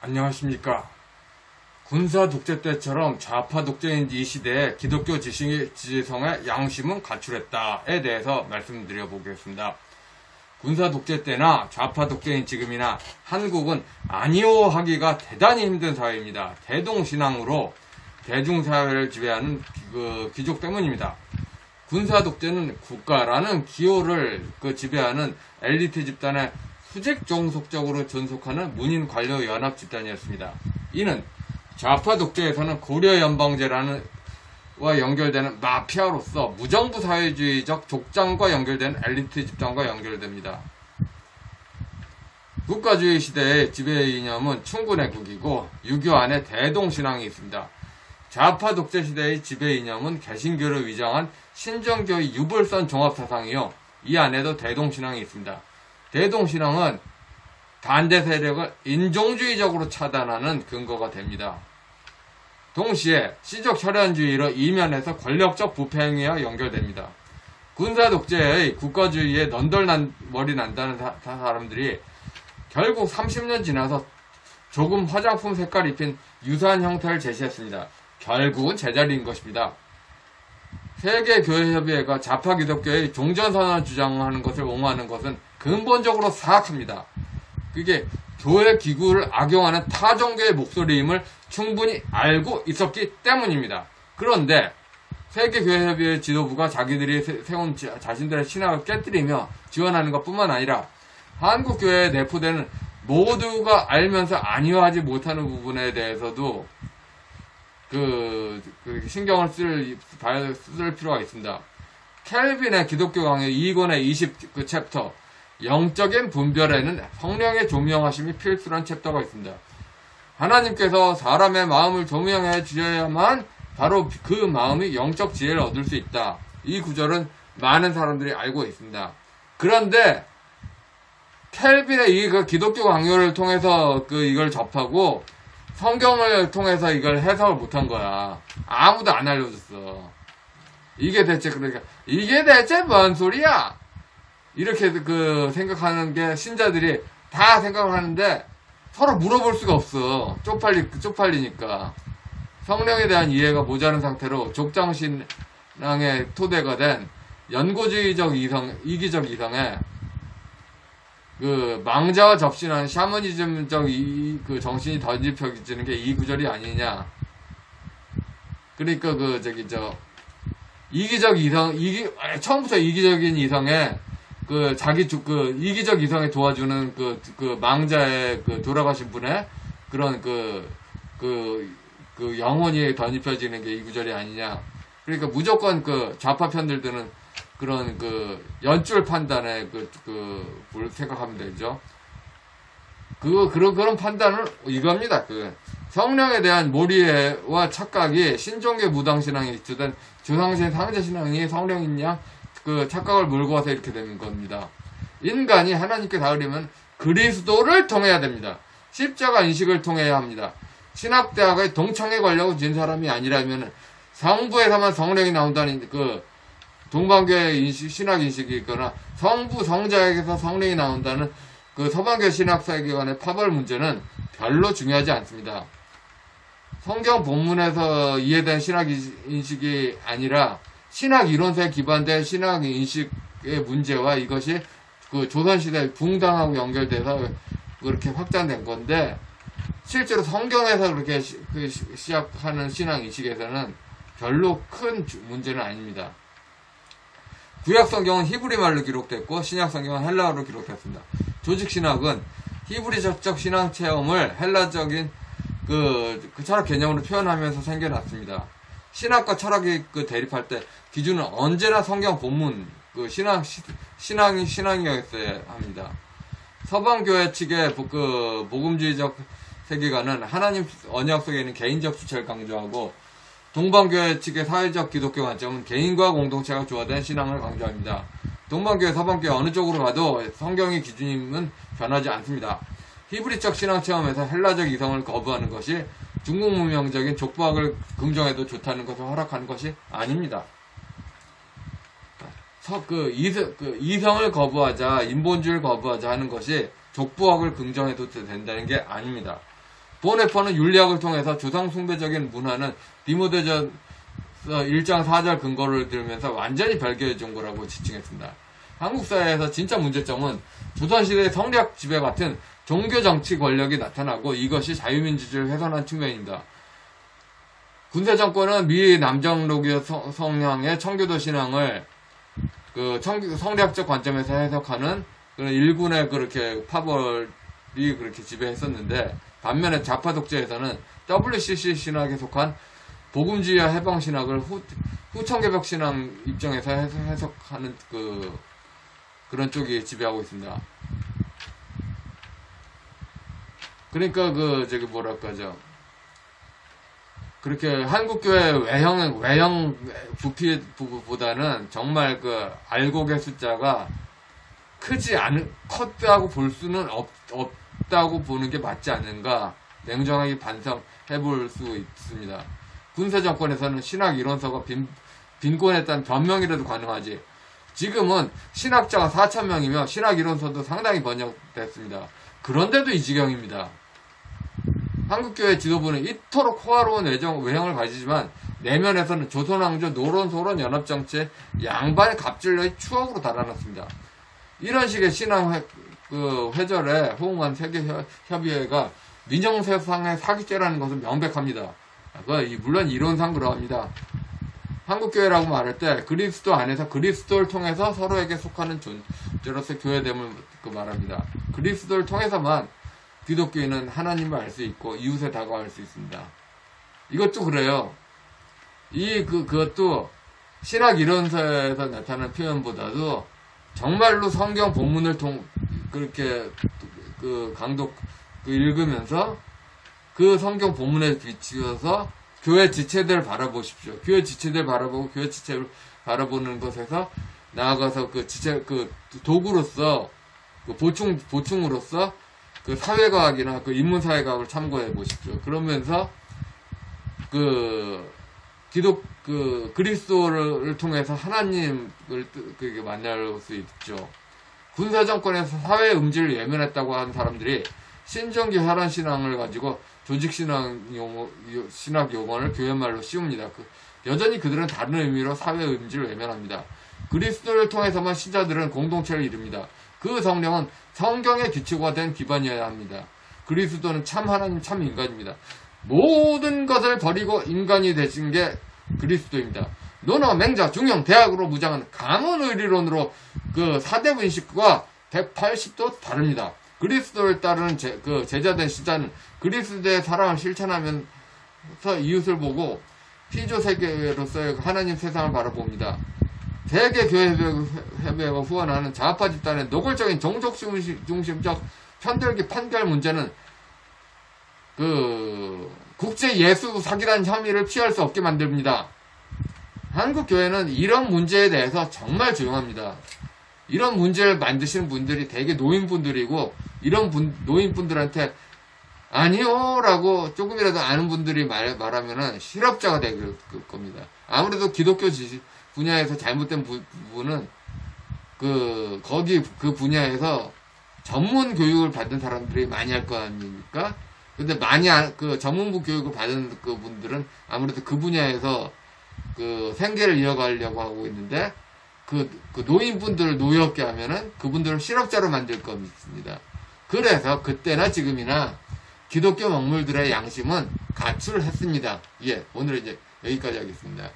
안녕하십니까. 군사 독재 때처럼 좌파 독재인 이 시대에 기독교 지성의 양심은 가출했다에 대해서 말씀드려 보겠습니다. 군사 독재 때나 좌파 독재인 지금이나 한국은 아니오 하기가 대단히 힘든 사회입니다. 대동신앙으로 대중사회를 지배하는 귀족 때문입니다. 군사 독재는 국가라는 기호를 지배하는 엘리트 집단의 수직 종속적으로 존속하는 문인 관료 연합 집단이었습니다. 이는 좌파 독재에서는 고려 연방제와 연결되는 마피아로서 무정부 사회주의적 족장과 연결된 엘리트 집단과 연결됩니다. 국가주의 시대의 지배 이념은 충군애국이고 유교 안에 대동신앙이 있습니다. 좌파 독재 시대의 지배 이념은 개신교를 위장한 신정교의 유불선 종합사상이요. 이 안에도 대동신앙이 있습니다. 대동신앙은 반대 세력을 인종주의적으로 차단하는 근거가 됩니다. 동시에 시적 혈연주의로 이면에서 권력적 부패행위와 연결됩니다. 군사 독재의 국가주의에 넌덜머리 난다는 사람들이 결국 30년 지나서 조금 화장품 색깔 입힌 유사한 형태를 제시했습니다. 결국은 제자리인 것입니다. 세계교회협의회가 좌파 기독교의 종전선언을 주장하는 것을 옹호하는 것은 근본적으로 사악합니다. 그게 교회 기구를 악용하는 타종교의 목소리임을 충분히 알고 있었기 때문입니다. 그런데 세계교회협의회 지도부가 자기들이 세운 자신들의 신학을 깨뜨리며 지원하는 것뿐만 아니라 한국교회에 내포되는 모두가 알면서 안위화하지 못하는 부분에 대해서도 신경을 쓸 필요가 있습니다. 켈빈의 기독교 강의 2권의 20 챕터 영적인 분별에는 성령의 조명하심이 필수란 챕터가 있습니다. 하나님께서 사람의 마음을 조명해 주셔야만 바로 그 마음이 영적 지혜를 얻을 수 있다. 이 구절은 많은 사람들이 알고 있습니다. 그런데 켈빈의 이 기독교 강요를 통해서 이걸 접하고 성경을 통해서 이걸 해석을 못한 거야. 아무도 안 알려줬어. 이게 대체 뭔 소리야? 이렇게 생각하는 게 신자들이 다 생각을 하는데 서로 물어볼 수가 없어. 쪽팔리니까. 성령에 대한 이해가 모자란 상태로 족장신앙의 토대가 된 연고주의적 이기적 이성에 망자와 접신하는 샤머니즘적 정신이 던집혀지는 게 이 구절이 아니냐. 그러니까 이기적 이성, 처음부터 이기적인 이성에 이기적 이성에 도와주는 망자의 돌아가신 분의 그런 영혼이 던집혀지는 게 이 구절이 아니냐. 그러니까 무조건 좌파 편들 드는 그런 연줄 판단에 뭘 생각하면 되죠. 그런 판단은 이겁니다. 성령에 대한 몰이와 착각이 신종교 무당신앙에 기초된 조상신 상제신앙이 성령인 양 착각을 몰고 와서 이렇게 되는 겁니다. 인간이 하나님께 닿으려면 그리스도를 통해야 됩니다. 십자가 인식을 통해야 합니다. 신학대학의 동창에 걸려고 진 사람이 아니라면 성부에서만 성령이 나온다는 동방교의 신학 인식이 있거나 성부 성자에게서 성령이 나온다는 서방교 신학세계관의 파벌 문제는 별로 중요하지 않습니다. 성경 본문에서 이해된 신학 인식이 아니라 신학 이론서에 기반된 신학 인식의 문제와 이것이 조선시대 붕당하고 연결돼서 그렇게 확장된 건데, 실제로 성경에서 그렇게 시작하는 신학 인식에서는 별로 큰 문제는 아닙니다. 구약 성경은 히브리 말로 기록됐고 신약 성경은 헬라어로 기록됐습니다. 조직 신학은 히브리적 신앙 체험을 헬라적인 철학 개념으로 표현하면서 생겨났습니다. 신학과 철학이 대립할 때 기준은 언제나 성경 본문 신앙이었어야 합니다. 서방교회 측의 복음주의적 세계관은 하나님 언약 속에 있는 개인적 주체를 강조하고, 동방교회 측의 사회적 기독교 관점은 개인과 공동체가 조화된 신앙을 강조합니다. 동방교회, 서방교회 어느 쪽으로 가도 성경의 기준임은 변하지 않습니다. 히브리적 신앙 체험에서 헬라적 이성을 거부하는 것이 중국 문명적인 족보학을 긍정해도 좋다는 것을 허락하는 것이 아닙니다. 이성을 거부하자, 인본주의를 거부하자 하는 것이 족보학을 긍정해도 된다는 게 아닙니다. 보네퍼는 윤리학을 통해서 조상 숭배적인 문화는 디모데전 1장 4절 근거를 들으면서 완전히 별개의 종교라고 지칭했습니다. 한국 사회에서 진짜 문제점은 조선시대의 성리학 지배 같은 종교 정치 권력이 나타나고 이것이 자유민주주의를 훼손한 측면입니다. 군사 정권은 미 남정로교 성향의 청교도 신앙을 성리학적 관점에서 해석하는 그런 일군의 그렇게 파벌이 그렇게 지배했었는데, 반면에 좌파 독재에서는 WCC 신학에 속한 복음주의와 해방 신학을 후청개벽 신앙 입장에서 해석하는 그런 쪽이 지배하고 있습니다. 그러니까 그렇게 한국교회 외형 부피보다는 정말 알곡의 숫자가 컸다고 볼 수는 없다고 보는 게 맞지 않는가 냉정하게 반성해 볼 수 있습니다. 군사 정권에서는 신학 이론서가 빈곤했다는 변명이라도 가능하지. 지금은 신학자가 4,000명이며 신학 이론서도 상당히 번역됐습니다. 그런데도 이 지경입니다. 한국교회 지도부는 이토록 호화로운 외형을 가지지만 내면에서는 조선왕조 노론소론 연합정치의 양반의 갑질의 추억으로 달아났습니다. 이런 식의 신앙 회절에 호응한 세계협의회가 민정세상의 사기죄라는 것은 명백합니다. 물론 이론상 그러합니다. 한국교회라고 말할 때 그리스도 안에서 그리스도를 통해서 서로에게 속하는 존재로서 교회됨을 말합니다. 그리스도를 통해서만 기독교인은 하나님을 알 수 있고 이웃에 다가갈 수 있습니다. 이것도 그래요. 그것도 신학 이론서에서 나타나는 표현보다도 정말로 성경 본문을 그렇게 강독 읽으면서 그 성경 본문에 비추어서 교회 지체들을 바라보십시오. 교회 지체들 바라보고 교회 지체를 바라보는 것에서 나아가서 도구로서 보충으로서 사회과학이나 인문사회과학을 참고해 보십시오. 그러면서 그리스도를 통해서 하나님을 만날 수 있죠. 군사정권에서 사회 음질을 예민했다고 하는 사람들이 신정기 혈안신앙을 가지고 조직신학 용어를 교회말로 씌웁니다. 여전히 그들은 다른 의미로 사회 음질을 외면합니다. 그리스도를 통해서만 신자들은 공동체를 이룹니다. 그 성령은 성경의 기초가 된 기반이어야 합니다. 그리스도는 참 하나님, 참 인간입니다. 모든 것을 버리고 인간이 되신 게 그리스도입니다. 논어, 맹자, 중형, 대학으로 무장한 강한 의리론으로 4대 분식과 180도 다릅니다. 그리스도를 따르는 제자된 신자는 그리스도의 사랑을 실천하면서 이웃을 보고 피조 세계로서의 하나님 세상을 바라봅니다. 세계교회협의회가 후원하는 좌파 집단의 노골적인 종족 중심적 편들기 판결 문제는 국제 예수 사기단 혐의를 피할 수 없게 만듭니다. 한국 교회는 이런 문제에 대해서 정말 조용합니다. 이런 문제를 만드시는 분들이 대개 노인분들이고, 이런 노인분들한테 아니요 라고 조금이라도 아는 분들이 말하면은 실업자가 될 겁니다. 아무래도 기독교 분야에서 잘못된 부분은 그 분야에서 전문 교육을 받은 사람들이 많이 할 거 아닙니까? 근데 전문부 교육을 받은 분들은 아무래도 그 분야에서 생계를 이어가려고 하고 있는데, 노인분들을 노엽게 하면은 그분들을 실업자로 만들 겁니다. 그래서 그때나 지금이나 기독교 먹물들의 양심은 가출했습니다. 오늘은 이제 여기까지 하겠습니다.